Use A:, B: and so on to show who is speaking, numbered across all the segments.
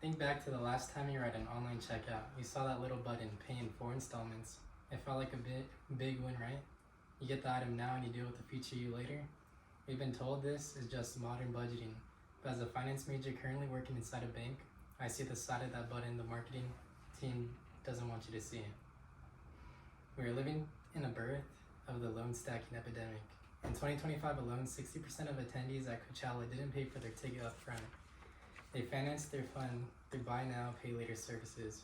A: Think back to the last time you were at an online checkout. You saw that little button, pay in 4 installments. It felt like a big win, right? You get the item now and you deal with the future you later. We've been told this is just modern budgeting, but as a finance major currently working inside a bank, I see the side of that button the marketing team doesn't want you to see. We are living in a birth of the loan stacking epidemic. In 2025 alone, 60% of attendees at Coachella didn't pay for their ticket up front. They financed their fund through buy now, pay later services.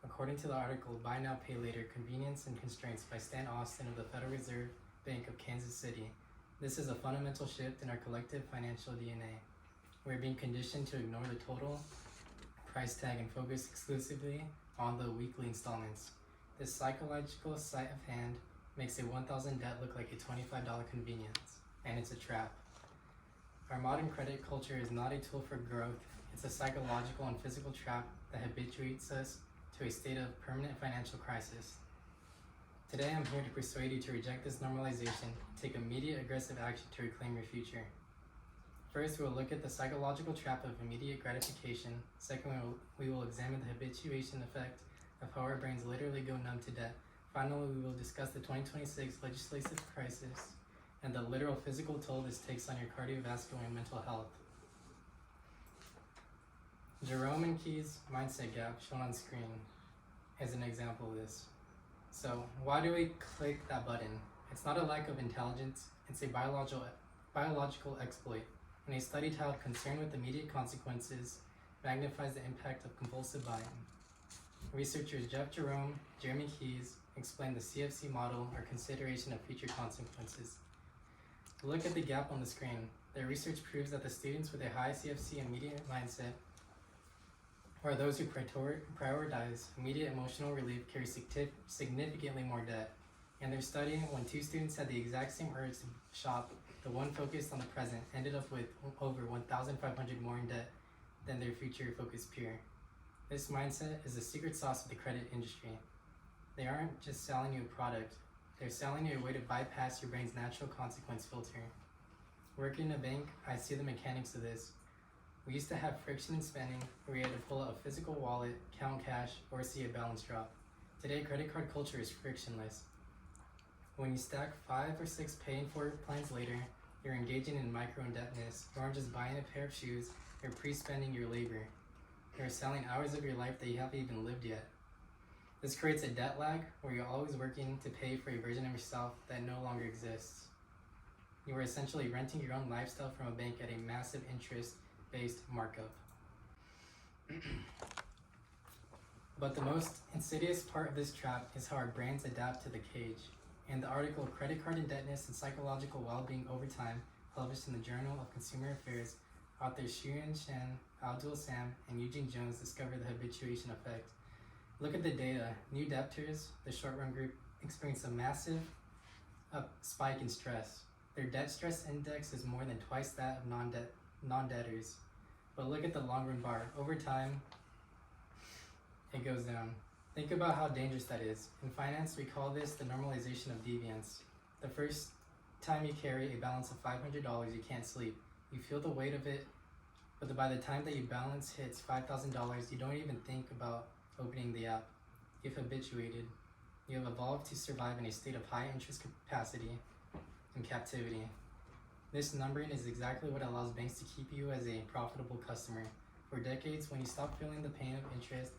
A: According to the article, Buy Now, Pay Later, Convenience and Constraints by Stan Austin of the Federal Reserve Bank of Kansas City, this is a fundamental shift in our collective financial DNA. We're being conditioned to ignore the total price tag and focus exclusively on the weekly installments. This psychological sleight of hand makes a $1,000 debt look like a $25 convenience, and it's a trap. Our modern credit culture is not a tool for growth, it's a psychological and physical trap that habituates us to a state of permanent financial crisis. Today I'm here to persuade you to reject this normalization and take immediate aggressive action to reclaim your future. First, we will look at the psychological trap of immediate gratification. Second, we will examine the habituation effect of how our brains literally go numb to debt. Finally, we will discuss the 2026 legislative crisis and the literal physical toll this takes on your cardiovascular and mental health. Jerome and Key's mindset gap, shown on screen, is an example of this. So, why do we click that button? It's not a lack of intelligence, it's a biological exploit. In a study titled Concern with Immediate Consequences Magnifies the Impact of Compulsive Buying, researchers Jeff Jerome, Jeremy Keyes explain the CFC model or consideration of future consequences. Look at the gap on the screen. Their research proves that the students with a high CFC immediate mindset, or those who prioritize immediate emotional relief, carry significantly more debt. In their study, when two students had the exact same urge to shop, the one focused on the present ended up with over $1,500 more in debt than their future-focused peer. This mindset is the secret sauce of the credit industry. They aren't just selling you a product, they're selling you a way to bypass your brain's natural consequence filter. Working in a bank, I see the mechanics of this. We used to have friction in spending, where we had to pull out a physical wallet, count cash, or see a balance drop. Today, credit card culture is frictionless. When you stack 5 or 6 paying for it plans later, you're engaging in micro-indebtedness. You aren't just buying a pair of shoes, you're pre-spending your labor. You're selling hours of your life that you haven't even lived yet. This creates a debt lag where you're always working to pay for a version of yourself that no longer exists. You are essentially renting your own lifestyle from a bank at a massive interest-based markup. But the most insidious part of this trap is how our brains adapt to the cage. In the article Credit Card Indebtedness and Psychological Well-Being Over Time, published in the Journal of Consumer Affairs, authors Xuan Shen, Abdul Sam, and Eugene Jones discover the habituation effect. Look at the data. New debtors, the short-run group, experience a massive spike in stress. Their debt stress index is more than twice that of non-debtors. But look at the long-run bar. Over time, it goes down. Think about how dangerous that is. In finance, we call this the normalization of deviance. The first time you carry a balance of $500, you can't sleep. You feel the weight of it, but by the time that your balance hits $5,000, you don't even think about opening the app. You've habituated. You have evolved to survive in a state of high interest capacity and captivity. This numbering is exactly what allows banks to keep you as a profitable customer. For decades, when you stop feeling the pain of interest,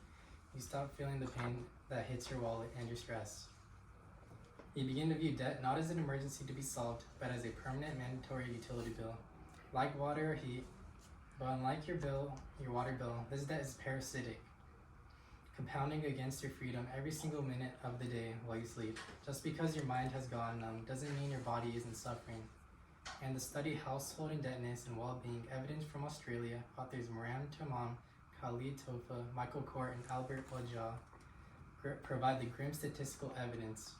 A: you stop feeling the pain that hits your wallet and your stress. You begin to view debt not as an emergency to be solved, but as a permanent mandatory utility bill. Like water or heat, but unlike your water bill, this debt is parasitic, compounding against your freedom every single minute of the day while you sleep. Just because your mind has gone numb doesn't mean your body isn't suffering. And the study Household Indebtedness and Well-Being, Evidence from Australia, authors Maram Tamam, Khalid Tofa, Michael Court, and Albert Wajah provide the grim statistical evidence.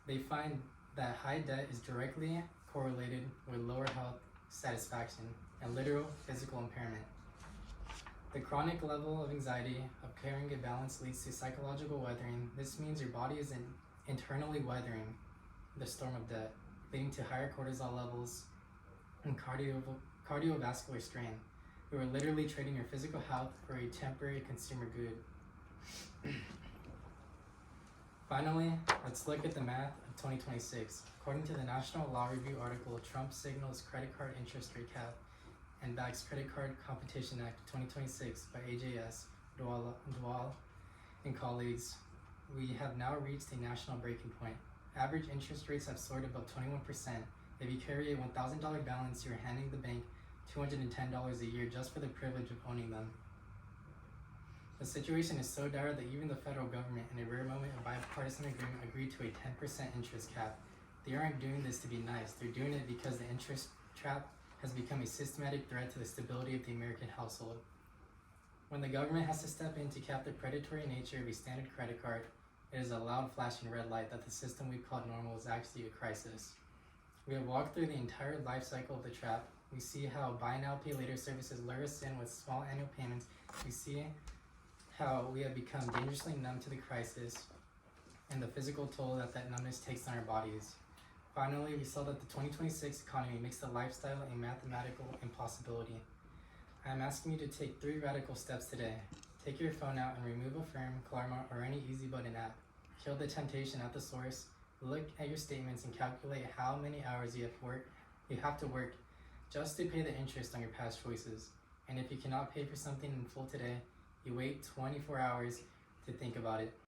A: They find that high debt is directly correlated with lower health satisfaction and literal physical impairment. The chronic level of anxiety of carrying a balance leads to psychological weathering. This means your body is internally weathering the storm of debt, leading to higher cortisol levels and cardiovascular strain. We were literally trading your physical health for a temporary consumer good. Finally, let's look at the math of 2026. According to the National Law Review article, Trump signals credit card interest rate cap and backs Credit Card Competition Act 2026 by AJS, Dwal, and colleagues. We have now reached a national breaking point. Average interest rates have soared above 21%. If you carry a $1,000 balance, you're handing the bank $210 a year just for the privilege of owning them. The situation is so dire that even the federal government, in a rare moment of bipartisan agreement, agreed to a 10% interest cap. They aren't doing this to be nice. They're doing it because the interest trap has become a systematic threat to the stability of the American household. When the government has to step in to cap the predatory nature of a standard credit card, it is a loud flashing red light that the system we've called normal is actually a crisis. We have walked through the entire life cycle of the trap. We see how buy now, pay later services lure us in with small annual payments. We see how we have become dangerously numb to the crisis and the physical toll that numbness takes on our bodies. Finally, we saw that the 2026 economy makes the lifestyle a mathematical impossibility. I am asking you to take 3 radical steps today. Take your phone out and remove Affirm, Klarna, or any easy button app. Kill the temptation at the source. Look at your statements and calculate how many hours you have to work just to pay the interest on your past choices. And if you cannot pay for something in full today, you wait 24 hours to think about it.